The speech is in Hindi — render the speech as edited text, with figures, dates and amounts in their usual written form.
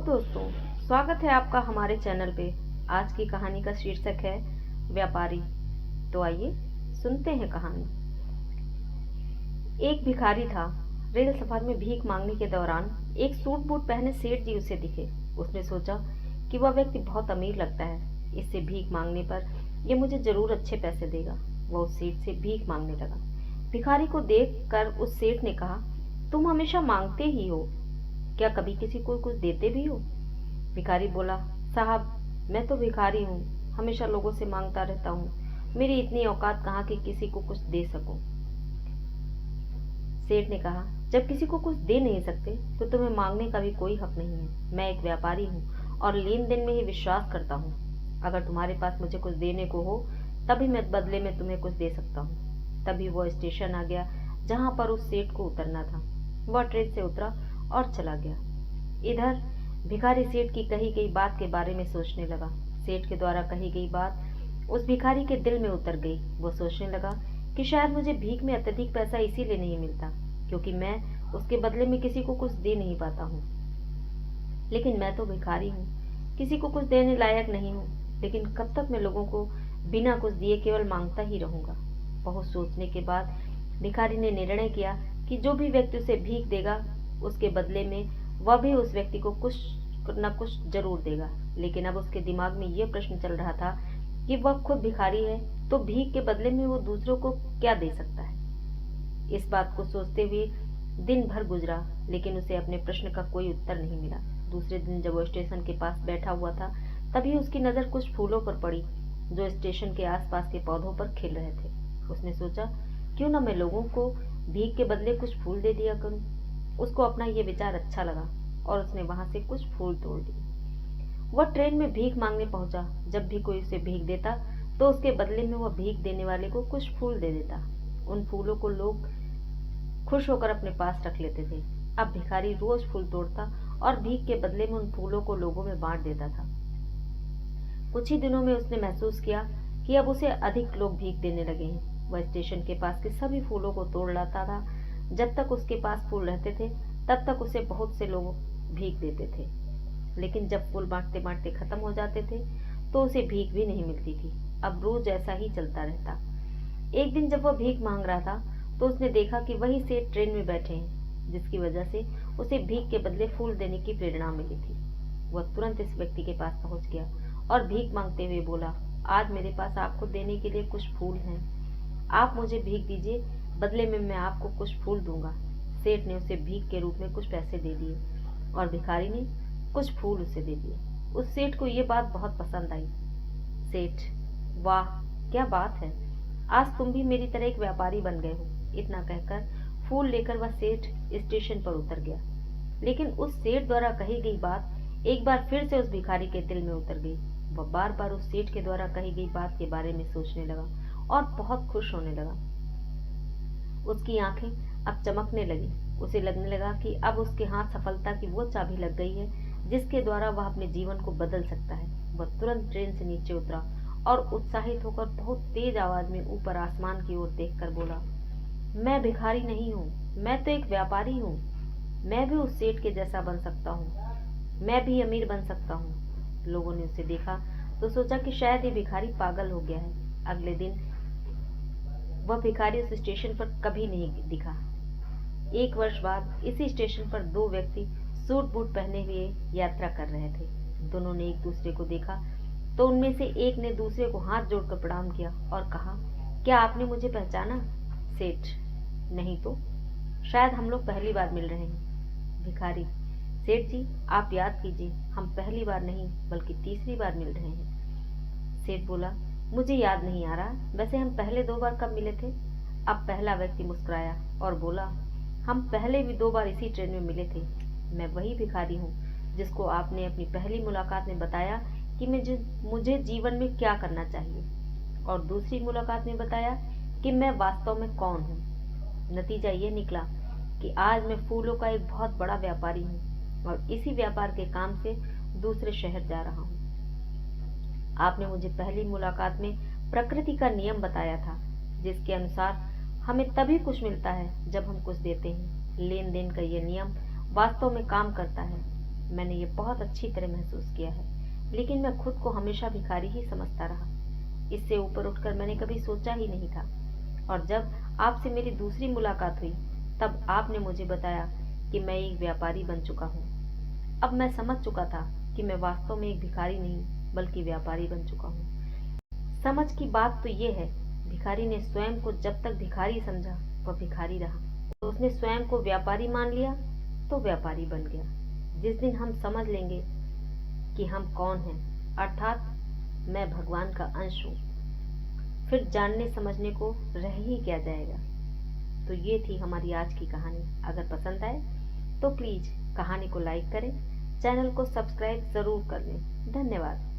दोस्तों, स्वागत है आपका हमारे चैनल पे। आज की कहानी का शीर्षक है व्यापारी। तो आइए सुनते हैं कहानी। एक भिखारी था। रेल सफर में भीख मांगने के दौरान एक सूट बूट पहने सेठ जी उसे दिखे। उसने सोचा कि वह व्यक्ति बहुत अमीर लगता है, इससे भीख मांगने पर यह मुझे जरूर अच्छे पैसे देगा। वह उस सेठ से भीख मांगने लगा। भिखारी को देख कर उस सेठ ने कहा, तुम हमेशा मांगते ही हो, क्या कभी किसी को कुछ देते भी हो? भिखारी बोला, साहब मैं तो भिखारी हूँ, हमेशा लोगों से मांगता रहता हूँ, मेरी इतनी औकात कहाँ कि किसी को कुछ दे सकूं। सेठ ने कहा, जब किसी को कुछ दे नहीं सकते तो तुम्हें मांगने का भी कोई हक नहीं है। मैं एक व्यापारी हूँ और लेन देन में ही विश्वास करता हूँ। अगर तुम्हारे पास मुझे कुछ देने को हो तभी मैं बदले में तुम्हें कुछ दे सकता हूँ। तभी वह स्टेशन आ गया जहाँ पर उस सेठ को उतरना था। वह ट्रेन से उतरा और चला गया। इधर भिखारी सेठ की कही गई बात के बारे में सोचने लगा। सेठ के द्वारा कही गई बात उस भिखारी के दिल में उतर गई। वो सोचने लगा कि शायद मुझे भीख में अत्यधिक पैसा इसीलिए नहीं मिलता क्योंकि मैं उसके बदले में किसी को कुछ दे नहीं पाता हूँ। लेकिन मैं तो भिखारी हूँ, किसी को कुछ देने लायक नहीं हूँ। लेकिन कब तक मैं लोगों को बिना कुछ दिए केवल मांगता ही रहूंगा। बहुत सोचने के बाद भिखारी ने निर्णय किया कि जो भी व्यक्ति उसे भीख देगा उसके बदले में वह भी उस व्यक्ति को कुछ न कुछ जरूर देगा। लेकिन अब उसके दिमाग में यह प्रश्न चल रहा था कि वह खुद भिखारी है तो भीख के बदले में वो दूसरों को क्या दे सकता है। इस बात को सोचते हुए दिन भर गुजरा, लेकिन उसे अपने प्रश्न का कोई उत्तर नहीं मिला। दूसरे दिन जब वो स्टेशन के पास बैठा हुआ था तभी उसकी नजर कुछ फूलों पर पड़ी जो स्टेशन के आसपास के पौधों पर खिल रहे थे। उसने सोचा, क्यों न मैं लोगों को भीख के बदले कुछ फूल दे दिया करूं। उसको अपना ये विचार अच्छा लगा और उसने वहां से कुछ फूल तोड़ दिए। वह ट्रेन में भीख मांगने पहुंचा। जब भी कोई उसे भीख देता तो उसके बदले में वह भीख देने वाले को कुछ फूल दे देता। उन फूलों को लोग खुश होकर अपने पास रख लेते थे। अब भिखारी रोज फूल तोड़ता और भीख के बदले में उन फूलों को लोगों में बांट देता था। कुछ ही दिनों में उसने महसूस किया कि अब उसे अधिक लोग भीख देने लगे हैं। वह स्टेशन के पास के सभी फूलों को तोड़ लाता था। जब तक उसके पास फूल रहते थे तब तक उसे बहुत से लोग भीख देते थे। लेकिन जब फूल बांटते बांटते खत्म हो जाते थे तो उसे भीख भी नहीं मिलती थी। अब रोज ऐसा ही चलता रहता। एक दिन जब वह भीख मांग रहा था तो उसने देखा कि वही सेठ ट्रेन में बैठे हैं, जिसकी वजह से उसे भीख के बदले फूल देने की प्रेरणा मिली थी। वह तुरंत इस व्यक्ति के पास पहुंच गया और भीख मांगते हुए बोला, आज मेरे पास आपको देने के लिए कुछ फूल हैं, आप मुझे भीख दीजिए, बदले में मैं आपको कुछ फूल दूंगा। सेठ ने उसे भीख के रूप में कुछ पैसे दे दिए और भिखारी ने कुछ फूल उसे दे दिए। उस सेठ को ये बात बहुत पसंद आई। सेठ, वाह क्या बात है, आज तुम भी मेरी तरह एक व्यापारी बन गए हो। इतना कहकर फूल लेकर वह सेठ स्टेशन पर उतर गया। लेकिन उस सेठ द्वारा कही गई बात एक बार फिर से उस भिखारी के दिल में उतर गई। वह बार बार उस सेठ के द्वारा कही गई बात के बारे में सोचने लगा और बहुत खुश होने लगा। उसकी आंखें अब चमकने लगी। उसे लगने लगा कि अब उसके हाथ सफलता की वो चाबी लग गई है जिसके द्वारा वह अपने जीवन को बदल सकता है। वह तुरंत ट्रेन से नीचे उतरा और उत्साहित होकर बहुत तेज आवाज में ऊपर आसमान की ओर देखकर बोला, मैं भिखारी नहीं हूँ, मैं तो एक व्यापारी हूँ। मैं भी उस सेठ के जैसा बन सकता हूँ, मैं भी अमीर बन सकता हूँ। लोगों ने उसे देखा तो सोचा कि शायद ये भिखारी पागल हो गया है। अगले दिन वह भिखारी उस स्टेशन पर कभी नहीं दिखा। एक वर्ष बाद इसी स्टेशन पर दो व्यक्ति सूट बूट पहने हुए यात्रा कर रहे थे। दोनों ने एक दूसरे को देखा तो उनमें से एक ने दूसरे को हाथ जोड़कर प्रणाम किया और कहा, क्या आपने मुझे पहचाना? सेठ, नहीं तो, शायद हम लोग पहली बार मिल रहे हैं। भिखारी, सेठ जी आप याद कीजिए, हम पहली बार नहीं बल्कि तीसरी बार मिल रहे हैं। सेठ बोला, मुझे याद नहीं आ रहा, वैसे हम पहले 2 बार कब मिले थे? अब पहला व्यक्ति मुस्कुराया और बोला, हम पहले भी 2 बार इसी ट्रेन में मिले थे। मैं वही भिखारी हूँ जिसको आपने अपनी पहली मुलाकात में बताया कि मुझे जीवन में क्या करना चाहिए, और दूसरी मुलाकात में बताया कि मैं वास्तव में कौन हूँ। नतीजा ये निकला कि आज मैं फूलों का एक बहुत बड़ा व्यापारी हूँ और इसी व्यापार के काम से दूसरे शहर जा रहा हूँ। आपने मुझे पहली मुलाकात में प्रकृति का नियम बताया था जिसके अनुसार हमें तभी कुछ मिलता है जब हम कुछ देते हैं। लेन देन का यह नियम वास्तव में काम करता है। मैंने ये बहुत अच्छी तरह महसूस किया है, लेकिन मैं खुद को हमेशा भिखारी ही समझता रहा। इससे ऊपर उठकर मैंने कभी सोचा ही नहीं था। और जब आपसे मेरी दूसरी मुलाकात हुई, तब आपने मुझे बताया कि मैं एक व्यापारी बन चुका हूँ। अब मैं समझ चुका था कि मैं वास्तव में एक भिखारी नहीं, बल्कि व्यापारी बन चुका हूँ। समझ की बात तो ये है, भिखारी ने स्वयं को जब तक भिखारी समझा, वह भिखारी रहा। तो उसने स्वयं को व्यापारी मान लिया, तो व्यापारी बन गया। जिस दिन हम समझ लेंगे कि हम कौन हैं, अर्थात मैं भगवान का अंश हूँ, फिर जानने समझने को रह ही क्या जाएगा। तो ये थी हमारी आज की कहानी। अगर पसंद आए तो प्लीज़ कहानी को लाइक करें, चैनल को सब्सक्राइब ज़रूर कर लें। धन्यवाद।